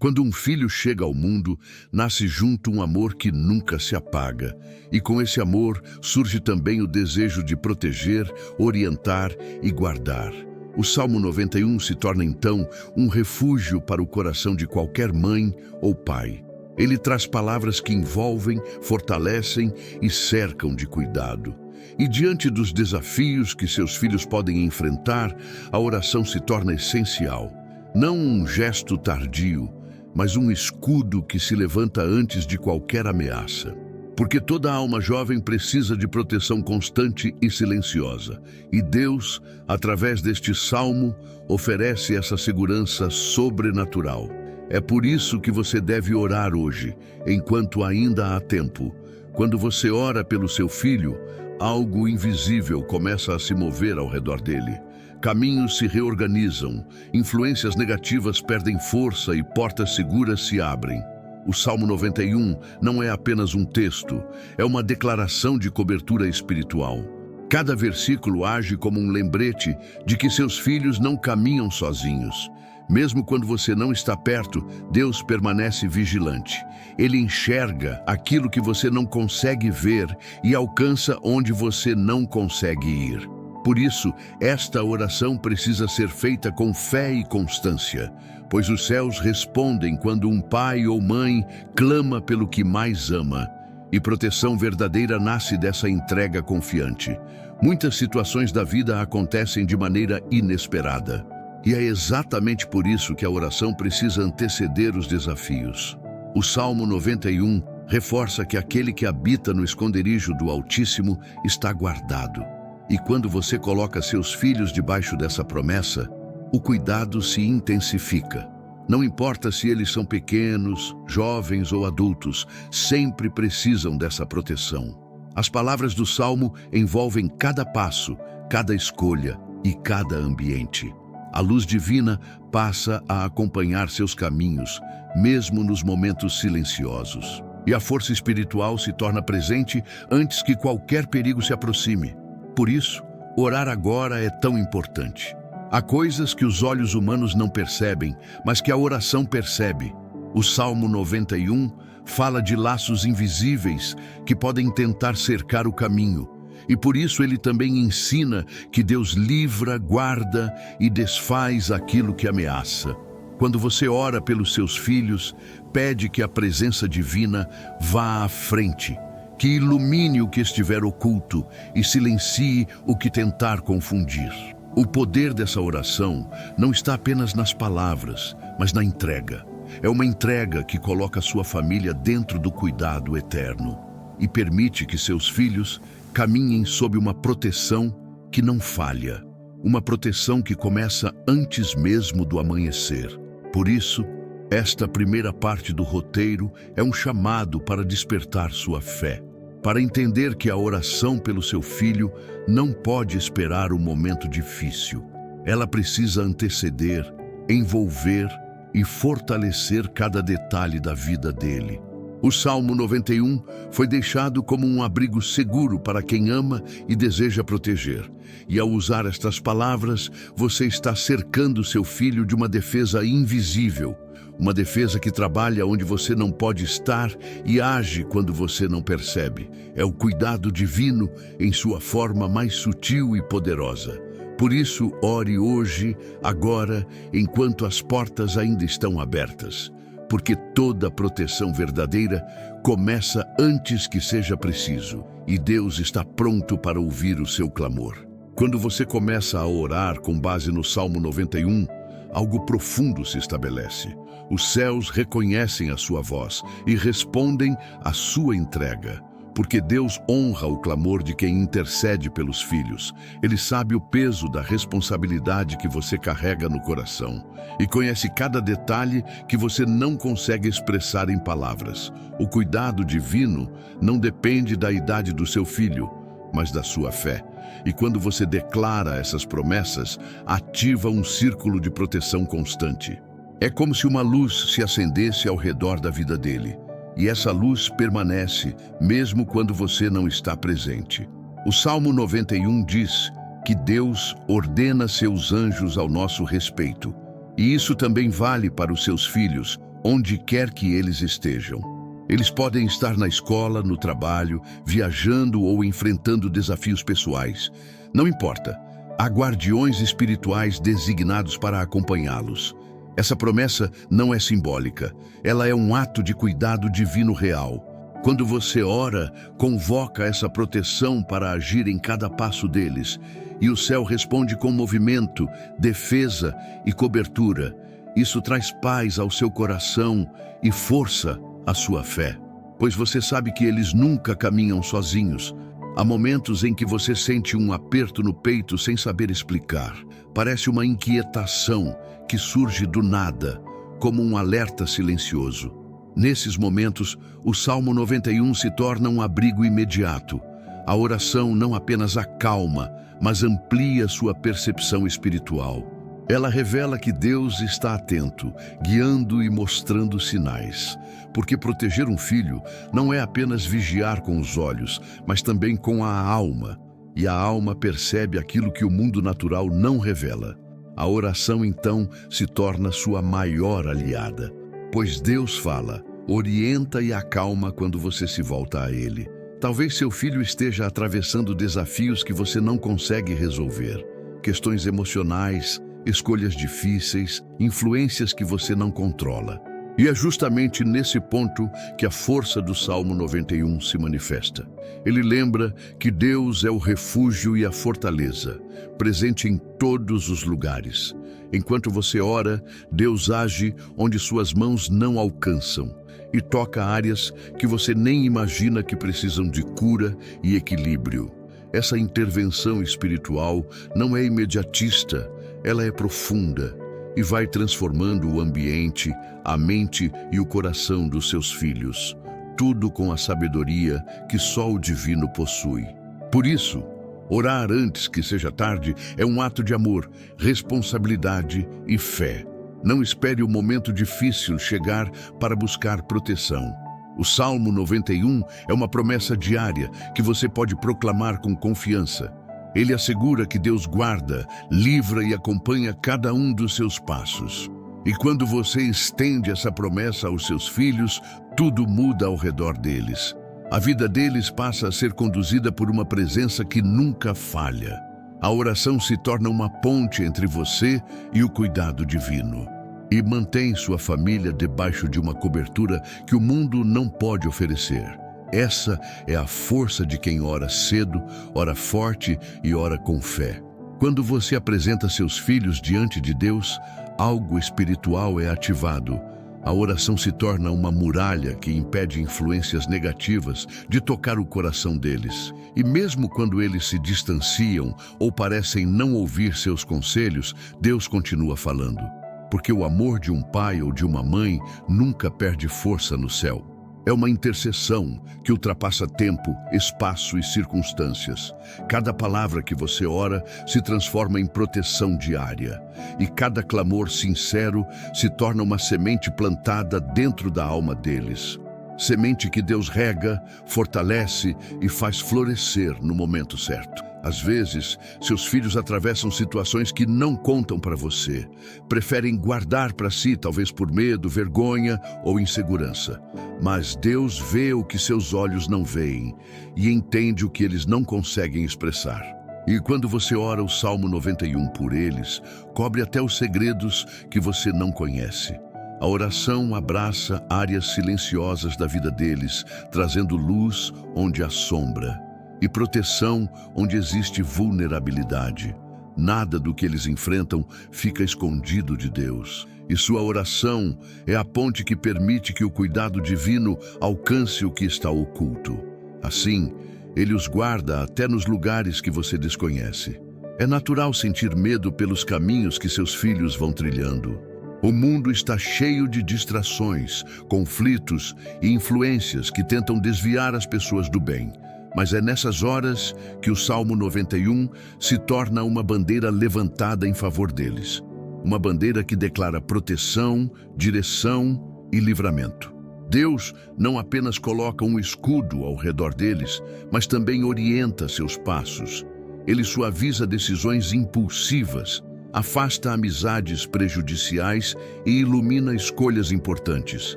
Quando um filho chega ao mundo, nasce junto um amor que nunca se apaga. E com esse amor surge também o desejo de proteger, orientar e guardar. O Salmo 91 se torna então um refúgio para o coração de qualquer mãe ou pai. Ele traz palavras que envolvem, fortalecem e cercam de cuidado. E diante dos desafios que seus filhos podem enfrentar, a oração se torna essencial. Não um gesto tardio, mas um escudo que se levanta antes de qualquer ameaça. Porque toda alma jovem precisa de proteção constante e silenciosa. E Deus, através deste salmo, oferece essa segurança sobrenatural. É por isso que você deve orar hoje, enquanto ainda há tempo. Quando você ora pelo seu filho, algo invisível começa a se mover ao redor dele. Caminhos se reorganizam, influências negativas perdem força e portas seguras se abrem. O Salmo 91 não é apenas um texto, é uma declaração de cobertura espiritual. Cada versículo age como um lembrete de que seus filhos não caminham sozinhos. Mesmo quando você não está perto, Deus permanece vigilante. Ele enxerga aquilo que você não consegue ver e alcança onde você não consegue ir. Por isso, esta oração precisa ser feita com fé e constância, pois os céus respondem quando um pai ou mãe clama pelo que mais ama. E proteção verdadeira nasce dessa entrega confiante. Muitas situações da vida acontecem de maneira inesperada. E é exatamente por isso que a oração precisa anteceder os desafios. O Salmo 91 reforça que aquele que habita no esconderijo do Altíssimo está guardado. E quando você coloca seus filhos debaixo dessa promessa, o cuidado se intensifica. Não importa se eles são pequenos, jovens ou adultos, sempre precisam dessa proteção. As palavras do Salmo envolvem cada passo, cada escolha e cada ambiente. A luz divina passa a acompanhar seus caminhos, mesmo nos momentos silenciosos. E a força espiritual se torna presente antes que qualquer perigo se aproxime. Por isso, orar agora é tão importante. Há coisas que os olhos humanos não percebem, mas que a oração percebe. O Salmo 91 fala de laços invisíveis que podem tentar cercar o caminho. E por isso ele também ensina que Deus livra, guarda e desfaz aquilo que ameaça. Quando você ora pelos seus filhos, pede que a presença divina vá à frente, que ilumine o que estiver oculto e silencie o que tentar confundir. O poder dessa oração não está apenas nas palavras, mas na entrega. É uma entrega que coloca sua família dentro do cuidado eterno e permite que seus filhos caminhem sob uma proteção que não falha, uma proteção que começa antes mesmo do amanhecer. Por isso, esta primeira parte do roteiro é um chamado para despertar sua fé, para entender que a oração pelo seu filho não pode esperar um momento difícil. Ela precisa anteceder, envolver e fortalecer cada detalhe da vida dele. O Salmo 91 foi deixado como um abrigo seguro para quem ama e deseja proteger. E ao usar estas palavras, você está cercando seu filho de uma defesa invisível, uma defesa que trabalha onde você não pode estar e age quando você não percebe. É o cuidado divino em sua forma mais sutil e poderosa. Por isso, ore hoje, agora, enquanto as portas ainda estão abertas. Porque toda proteção verdadeira começa antes que seja preciso, e Deus está pronto para ouvir o seu clamor. Quando você começa a orar com base no Salmo 91, algo profundo se estabelece. Os céus reconhecem a sua voz e respondem à sua entrega. Porque Deus honra o clamor de quem intercede pelos filhos. Ele sabe o peso da responsabilidade que você carrega no coração e conhece cada detalhe que você não consegue expressar em palavras. O cuidado divino não depende da idade do seu filho, mas da sua fé. E quando você declara essas promessas, ativa um círculo de proteção constante. É como se uma luz se acendesse ao redor da vida dele. E essa luz permanece, mesmo quando você não está presente. O Salmo 91 diz que Deus ordena seus anjos ao nosso respeito. E isso também vale para os seus filhos, onde quer que eles estejam. Eles podem estar na escola, no trabalho, viajando ou enfrentando desafios pessoais. Não importa. Há guardiões espirituais designados para acompanhá-los. Essa promessa não é simbólica. Ela é um ato de cuidado divino real. Quando você ora, convoca essa proteção para agir em cada passo deles. E o céu responde com movimento, defesa e cobertura. Isso traz paz ao seu coração e força à sua fé. Pois você sabe que eles nunca caminham sozinhos. Há momentos em que você sente um aperto no peito sem saber explicar. Parece uma inquietação que surge do nada, como um alerta silencioso. Nesses momentos, o Salmo 91 se torna um abrigo imediato. A oração não apenas acalma, mas amplia sua percepção espiritual. Ela revela que Deus está atento, guiando e mostrando sinais. Porque proteger um filho não é apenas vigiar com os olhos, mas também com a alma. E a alma percebe aquilo que o mundo natural não revela. A oração, então, se torna sua maior aliada. Pois Deus fala, orienta e acalma quando você se volta a Ele. Talvez seu filho esteja atravessando desafios que você não consegue resolver. Questões emocionais, escolhas difíceis, influências que você não controla. E é justamente nesse ponto que a força do Salmo 91 se manifesta. Ele lembra que Deus é o refúgio e a fortaleza, presente em todos os lugares. Enquanto você ora, Deus age onde suas mãos não alcançam e toca áreas que você nem imagina que precisam de cura e equilíbrio. Essa intervenção espiritual não é imediatista, ela é profunda e vai transformando o ambiente, a mente e o coração dos seus filhos, tudo com a sabedoria que só o divino possui. Por isso, orar antes que seja tarde é um ato de amor, responsabilidade e fé. Não espere o momento difícil chegar para buscar proteção. O Salmo 91 é uma promessa diária que você pode proclamar com confiança. Ele assegura que Deus guarda, livra e acompanha cada um dos seus passos. E quando você estende essa promessa aos seus filhos, tudo muda ao redor deles. A vida deles passa a ser conduzida por uma presença que nunca falha. A oração se torna uma ponte entre você e o cuidado divino. E mantém sua família debaixo de uma cobertura que o mundo não pode oferecer. Essa é a força de quem ora cedo, ora forte e ora com fé. Quando você apresenta seus filhos diante de Deus, algo espiritual é ativado. A oração se torna uma muralha que impede influências negativas de tocar o coração deles. E mesmo quando eles se distanciam ou parecem não ouvir seus conselhos, Deus continua falando. Porque o amor de um pai ou de uma mãe nunca perde força no céu. É uma intercessão que ultrapassa tempo, espaço e circunstâncias. Cada palavra que você ora se transforma em proteção diária. E cada clamor sincero se torna uma semente plantada dentro da alma deles. Semente que Deus rega, fortalece e faz florescer no momento certo. Às vezes, seus filhos atravessam situações que não contam para você. Preferem guardar para si, talvez por medo, vergonha ou insegurança. Mas Deus vê o que seus olhos não veem e entende o que eles não conseguem expressar. E quando você ora o Salmo 91 por eles, cobre até os segredos que você não conhece. A oração abraça áreas silenciosas da vida deles, trazendo luz onde há sombra e proteção onde existe vulnerabilidade. Nada do que eles enfrentam fica escondido de Deus. E sua oração é a ponte que permite que o cuidado divino alcance o que está oculto. Assim, Ele os guarda até nos lugares que você desconhece. É natural sentir medo pelos caminhos que seus filhos vão trilhando. O mundo está cheio de distrações, conflitos e influências que tentam desviar as pessoas do bem. Mas é nessas horas que o Salmo 91 se torna uma bandeira levantada em favor deles. Uma bandeira que declara proteção, direção e livramento. Deus não apenas coloca um escudo ao redor deles, mas também orienta seus passos. Ele suaviza decisões impulsivas, afasta amizades prejudiciais e ilumina escolhas importantes.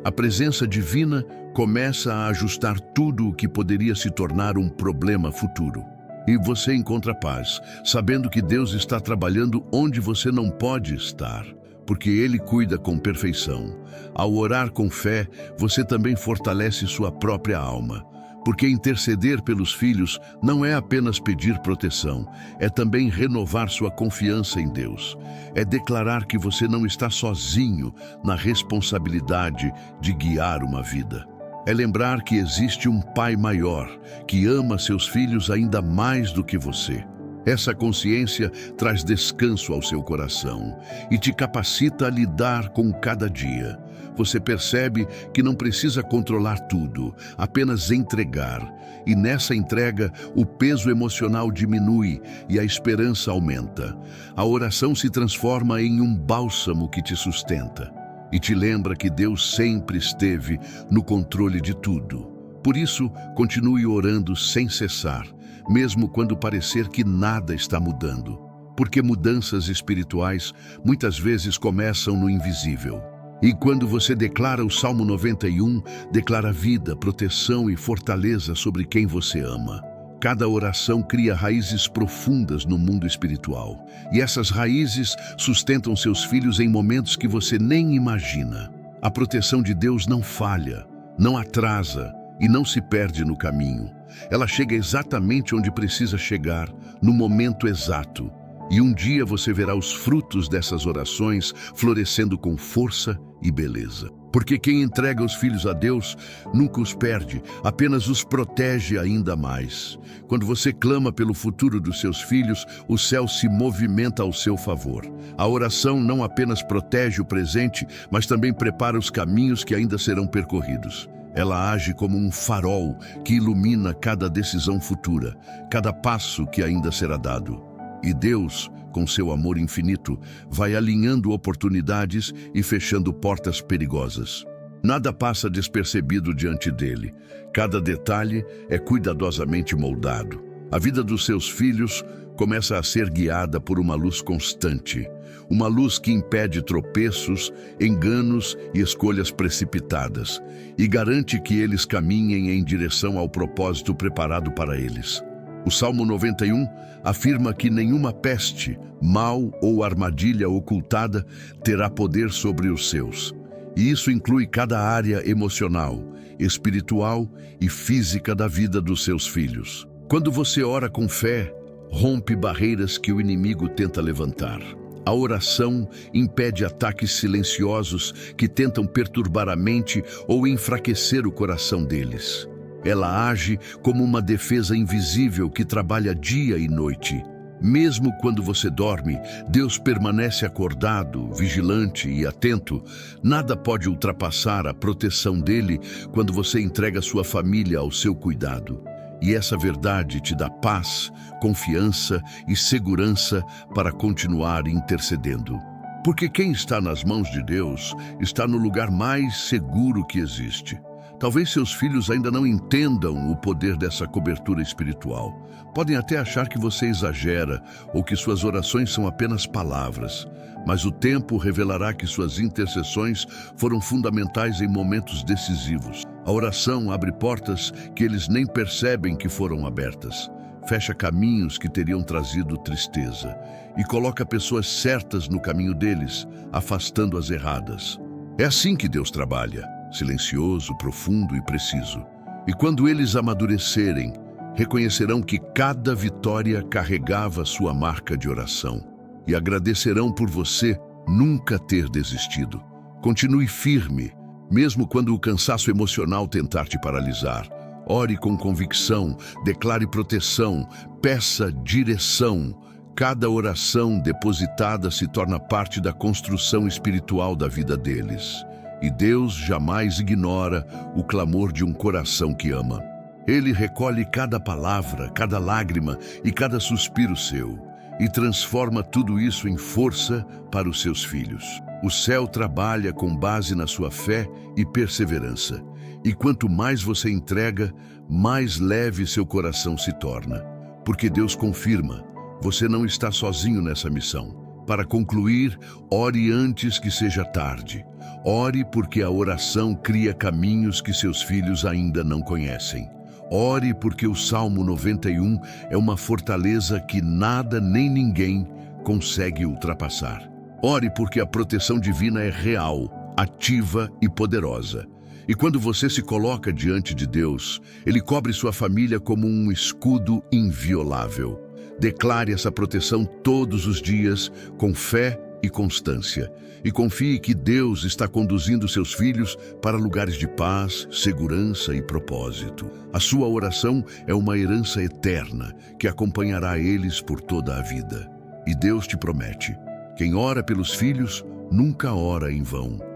A presença divina começa a ajustar tudo o que poderia se tornar um problema futuro. E você encontra paz, sabendo que Deus está trabalhando onde você não pode estar, porque Ele cuida com perfeição. Ao orar com fé, você também fortalece sua própria alma, porque interceder pelos filhos não é apenas pedir proteção, é também renovar sua confiança em Deus. É declarar que você não está sozinho na responsabilidade de guiar uma vida. É lembrar que existe um Pai maior, que ama seus filhos ainda mais do que você. Essa consciência traz descanso ao seu coração e te capacita a lidar com cada dia. Você percebe que não precisa controlar tudo, apenas entregar. E nessa entrega, o peso emocional diminui e a esperança aumenta. A oração se transforma em um bálsamo que te sustenta e te lembra que Deus sempre esteve no controle de tudo. Por isso, continue orando sem cessar, mesmo quando parecer que nada está mudando, porque mudanças espirituais muitas vezes começam no invisível. E quando você declara o Salmo 91, declara vida, proteção e fortaleza sobre quem você ama. Cada oração cria raízes profundas no mundo espiritual, e essas raízes sustentam seus filhos em momentos que você nem imagina. A proteção de Deus não falha, não atrasa e não se perde no caminho. Ela chega exatamente onde precisa chegar, no momento exato. E um dia você verá os frutos dessas orações florescendo com força e beleza. Porque quem entrega os filhos a Deus nunca os perde, apenas os protege ainda mais. Quando você clama pelo futuro dos seus filhos, o céu se movimenta ao seu favor. A oração não apenas protege o presente, mas também prepara os caminhos que ainda serão percorridos. Ela age como um farol que ilumina cada decisão futura, cada passo que ainda será dado. E Deus, com seu amor infinito, vai alinhando oportunidades e fechando portas perigosas. Nada passa despercebido diante dele. Cada detalhe é cuidadosamente moldado. A vida dos seus filhos começa a ser guiada por uma luz constante. Uma luz que impede tropeços, enganos e escolhas precipitadas, e garante que eles caminhem em direção ao propósito preparado para eles. O Salmo 91 afirma que nenhuma peste, mal ou armadilha ocultada terá poder sobre os seus. E isso inclui cada área emocional, espiritual e física da vida dos seus filhos. Quando você ora com fé, rompe barreiras que o inimigo tenta levantar. A oração impede ataques silenciosos que tentam perturbar a mente ou enfraquecer o coração deles. Ela age como uma defesa invisível que trabalha dia e noite. Mesmo quando você dorme, Deus permanece acordado, vigilante e atento. Nada pode ultrapassar a proteção dele quando você entrega sua família ao seu cuidado. E essa verdade te dá paz, confiança e segurança para continuar intercedendo. Porque quem está nas mãos de Deus está no lugar mais seguro que existe. Talvez seus filhos ainda não entendam o poder dessa cobertura espiritual. Podem até achar que você exagera ou que suas orações são apenas palavras. Mas o tempo revelará que suas intercessões foram fundamentais em momentos decisivos. A oração abre portas que eles nem percebem que foram abertas. Fecha caminhos que teriam trazido tristeza e coloca pessoas certas no caminho deles, afastando as erradas. É assim que Deus trabalha. Silencioso, profundo e preciso. E quando eles amadurecerem, reconhecerão que cada vitória carregava sua marca de oração e agradecerão por você nunca ter desistido. Continue firme, mesmo quando o cansaço emocional tentar te paralisar. Ore com convicção, declare proteção, peça direção. Cada oração depositada se torna parte da construção espiritual da vida deles. E Deus jamais ignora o clamor de um coração que ama. Ele recolhe cada palavra, cada lágrima e cada suspiro seu e transforma tudo isso em força para os seus filhos. O céu trabalha com base na sua fé e perseverança. E quanto mais você entrega, mais leve seu coração se torna. Porque Deus confirma, você não está sozinho nessa missão. Para concluir, ore antes que seja tarde. Ore porque a oração cria caminhos que seus filhos ainda não conhecem. Ore porque o Salmo 91 é uma fortaleza que nada nem ninguém consegue ultrapassar. Ore porque a proteção divina é real, ativa e poderosa. E quando você se coloca diante de Deus, Ele cobre sua família como um escudo inviolável. Declare essa proteção todos os dias com fé e constância. E confie que Deus está conduzindo seus filhos para lugares de paz, segurança e propósito. A sua oração é uma herança eterna que acompanhará eles por toda a vida. E Deus te promete: quem ora pelos filhos nunca ora em vão.